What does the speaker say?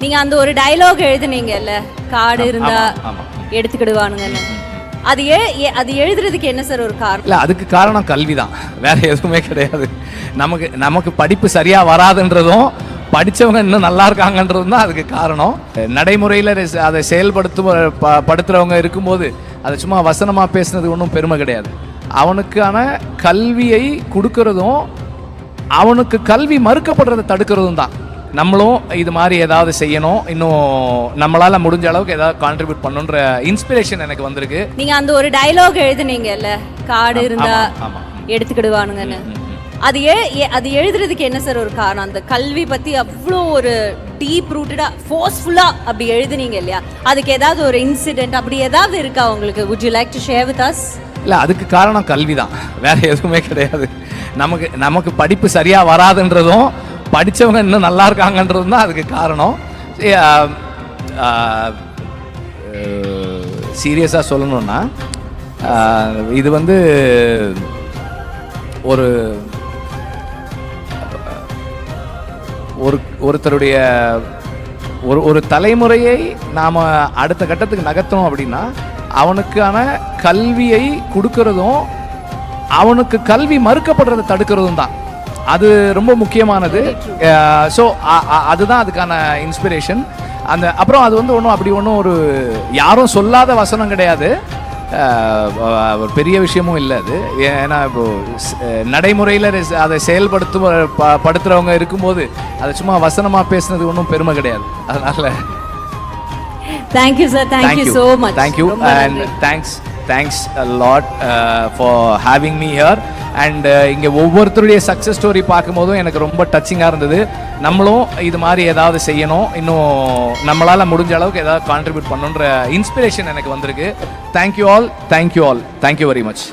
நீங்க அந்த ஒரு டயலாக் எழுதுனீங்கல்ல, காடு இருந்தா எடுத்துக்கிடுவானுங்கன்னு. அது எழுதுறதுக்கு என்ன சார் ஒரு காரணம்? இல்லை, அதுக்கு காரணம் கல்வி தான், வேற எதுவுமே கிடையாது. நமக்கு படிப்பு சரியா வராதுன்றதும் படித்தவங்க இன்னும் நல்லா இருக்காங்கன்றதும் தான் அதுக்கு காரணம். நடைமுறையில் அதை படுத்துறவங்க இருக்கும்போது அதை சும்மா வசனமாக பேசுனது ஒன்றும் பெருமை கிடையாது. அவனுக்கான கல்வியை கொடுக்கறதும் அவனுக்கு கல்வி மறுக்கப்படுறதை தடுக்கிறதும் தான். நம்மளும் இது மாதிரி ஏதாவது செய்யணும், இன்னும் நம்மளால முடிஞ்ச அளவுக்கு ஏதாவது கான்ட்ரிபியூட் பண்ணுன்ற இன்ஸ்பிரேஷன் எனக்கு வந்திருக்கு. நீங்க அந்த ஒரு டயலாக் எழுதுனீங்கல்ல, காடு இருந்தா எடுத்துக்கிடுவானுங்கன்னு. அது எழுதுறதுக்கு என்ன சார் ஒரு காரணம்? அந்த கல்வி பத்தி அவ்வளோ ஒரு டீப் ரூட்டடா ஃபோர்ஸ்ஃபுல்லா அப்படி எழுதுனீங்க இல்லையா, அதுக்கு ஏதாவது ஒரு இன்சிடென்ட் அப்படி ஏதாவது இருக்கா உங்களுக்கு? would you like to share with us? இல்லை, அதுக்கு காரணம் கல்வி தான், வேற எதுவுமே கிடையாது. நமக்கு படிப்பு சரியா வராதுன்றதும் படித்தவங்க இன்னும் நல்லா இருக்காங்கன்றதும் தான் அதுக்கு காரணம். சீரியஸாக சொல்லணும்னா, இது வந்து ஒருத்தருடைய ஒரு தலைமுறையை நாம் அடுத்த கட்டத்துக்கு நகர்த்தணும் அப்படின்னா அவனுக்கான கல்வியை கொடுக்கறதும் அவனுக்கு கல்வி மறுக்கப்படுறதை தடுக்கிறதும் தான். அது ரொம்ப முக்கியமானது. ஸோ அதுதான் அதுக்கான இன்ஸ்பிரேஷன். அப்புறம் அது வந்து ஒன்றும் ஒரு யாரும் சொல்லாத வசனம் கிடையாது, ஒரு பெரிய விஷயமும் இல்லை அது. ஏன்னா இப்போ நடைமுறையில் அதை படுத்துறவங்க இருக்கும்போது அதை சும்மா வசனமாக பேசுனது ஒன்றும் பெருமை கிடையாது. அதனால thank you sir, thank you so much. Thank you and thanks a lot for having me here. And இங்கே ஒவ்வொருத்தருடைய சக்ஸஸ் ஸ்டோரி பார்க்கும்போதும் எனக்கு ரொம்ப டச்சிங்காக இருந்தது. நம்மளும் இது மாதிரி ஏதாவது செய்யணும், இன்னும் நம்மளால் முடிஞ்ச அளவுக்கு ஏதாவது கான்ட்ரிபியூட் பண்ணுன்ற இன்ஸ்பிரேஷன் எனக்கு வந்திருக்கு. Thank you all, thank you very much.